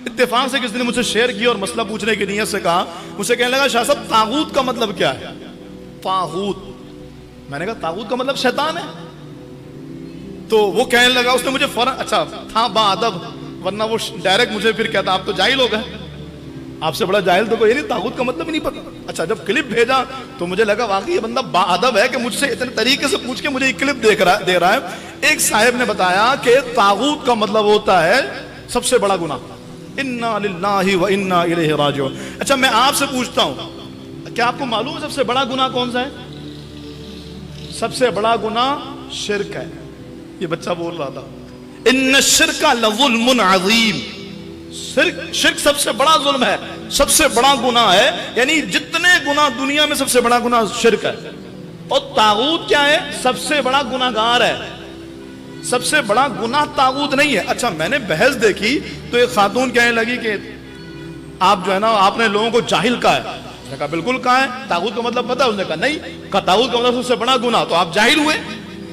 اتفاق سے کسی نے مجھ سے شیئر کیا اور مسئلہ پوچھنے کی نیت سے کہا، مجھ سے کہنے لگا شاہ صاحب طاغوت کا مطلب کیا ہے؟ طاغوت، میں نے کہا طاغوت کا مطلب شیطان ہے۔ تو وہ کہنے لگا، اس نے مجھے فوراً، اچھا تھا با ادب، ورنہ وہ ڈائریکٹ مجھے پھر کہتا آپ تو جاہل ہو گئے، آپ سے بڑا جاہل تو کوئی نہیں، طاغوت کا مطلب ہی نہیں پتا۔ اچھا جب کلپ بھیجا تو مجھے لگا واقعی یہ بندہ با ادب ہے کہ مجھ سے اتنے طریقے سے پوچھ کے مجھے یہ کلپ دے رہا ہے۔ ایک صاحب نے بتایا کہ طاغوت کا مطلب ہوتا ہے سب سے بڑا گناہ، انا للہ و انا الیہ راجعون۔ اچھا میں آپ سے پوچھتا ہوں، کیا آپ کو معلوم ہے سب سے بڑا گناہ کون سا ہے؟ سب سے بڑا گناہ شرک ہے۔ یہ بچہ بول رہا تھا ان الشرک لظلم عظیم، شرک سب سے بڑا ظلم ہے، سب سے بڑا گناہ ہے، یعنی جتنے گناہ دنیا میں سب سے بڑا گناہ شرک ہے۔ اور طاغوت کیا ہے؟ سب سے بڑا گناہگار ہے، سب سے بڑا گناہ طاغوت نہیں ہے۔ اچھا میں نے بحث دیکھی تو ایک خاتون کہنے لگی کہ آپ جو ہے نا آپ نے لوگوں کو جاہل کہا ہے۔ میں نے کہا بالکل کہا ہے، طاغوت کا مطلب پتا ہے؟ اس نے کہا نہیں، کہا طاغوت کا مطلب سب سے بڑا گناہ، تو آپ جاہل ہوئے۔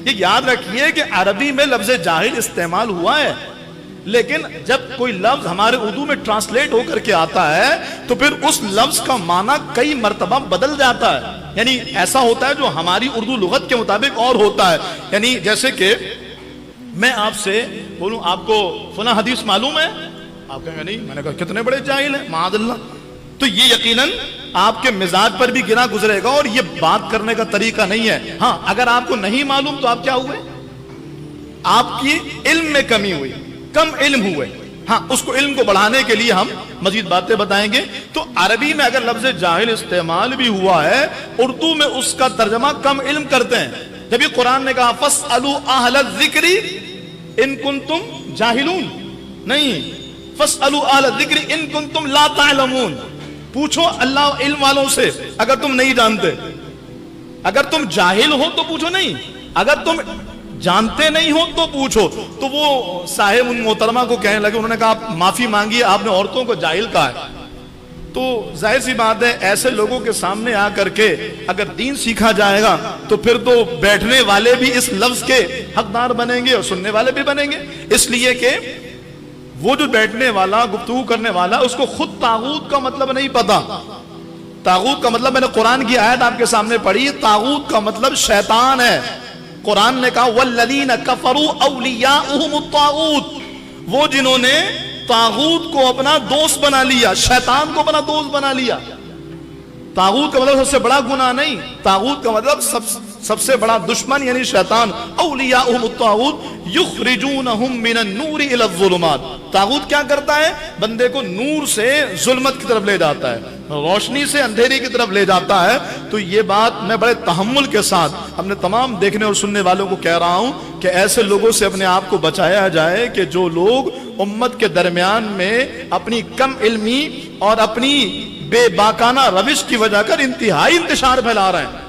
یہ یاد رکھیے کہ عربی میں لفظ جاہل استعمال ہوا ہے، لیکن جب کوئی لفظ ہمارے اردو میں ٹرانسلیٹ ہو کر کے آتا ہے تو پھر اس لفظ کا معنی کئی مرتبہ بدل جاتا ہے، یعنی ایسا ہوتا ہے جو ہماری اردو لغت کے مطابق اور ہوتا ہے۔ یعنی جیسے کہ میں آپ سے بولوں آپ کو فلاں حدیث معلوم ہے، آپ کہیں گے نہیں، میں نے کہا کتنے بڑے جاہل ہیں معاذ اللہ، تو یہ یقیناً آپ کے مزاج پر بھی گرا گزرے گا اور یہ بات کرنے کا طریقہ نہیں ہے۔ ہاں اگر آپ کو نہیں معلوم تو آپ کیا ہوئے؟ آپ کی علم میں کمی ہوئی، کم علم ہوئے۔ ہاں اس کو علم کو بڑھانے کے لیے ہم مزید باتیں بتائیں گے۔ تو عربی میں اگر لفظ جاہل استعمال بھی ہوا ہے، اردو میں اس کا ترجمہ کم علم کرتے ہیں۔ جب یہ قرآن نے کہا فَاسْأَلُوا أَهْلَ الذِّكْرِ إِن كُنتُمْ جَاهِلُونَ، نہیں فَاسْأَلُوا أَهْلَ الذِّكْرِ إِن كُنتُمْ لَا تَعْلَمُونَ، پوچھو اللہ علم والوں سے اگر تم نہیں جانتے۔ اگر تم جاہل ہو تو پوچھو نہیں، اگر تم جانتے نہیں ہو تو پوچھو۔ تو وہ صاحب ان محترمہ کو کہنے لگے، انہوں نے کہا آپ معافی مانگیے، آپ نے عورتوں کو جاہل کہا ہے۔ تو ظاہر سی بات ہے ایسے لوگوں کے سامنے آ کر کے اگر دین سیکھا جائے گا تو پھر تو بیٹھنے والے بھی اس لفظ کے حقدار بنیں گے اور سننے والے بھی بنیں گے، اس لیے کہ وہ جو بیٹھنے والا گفتگو کرنے والا اس کو خود طاغوت کا مطلب نہیں پتا۔ طاغوت کا مطلب میں نے قرآن کی آیت آپ کے سامنے پڑھی، طاغوت کا مطلب شیطان ہے۔ قرآن نے کہا وَالَّذِينَ كَفَرُوا أَوْلِيَاؤُهُمُ الطَّاغُوتُ، وہ جنہوں نے طاغوت کو اپنا دوست بنا لیا، شیطان کو اپنا دوست بنا لیا۔ طاغوت کا مطلب سب سے بڑا گناہ نہیں، طاغوت کا مطلب سب سے بڑا دشمن یعنی شیطان۔ اولیاؤہم الطاغوت یخرجونہم من النور الی الظلمات، طاغوت کیا کرتا ہے؟ بندے کو نور سے ظلمت کی طرف لے جاتا ہے، روشنی سے اندھیری کی طرف لے جاتا ہے۔ تو یہ بات میں بڑے تحمل کے ساتھ اپنے تمام دیکھنے اور سننے والوں کو کہہ رہا ہوں کہ ایسے لوگوں سے اپنے آپ کو بچایا جائے کہ جو لوگ امت کے درمیان میں اپنی کم علمی اور اپنی بے باکانہ روش کی وجہ کر انتہائی انتشار پھیلا رہے ہیں۔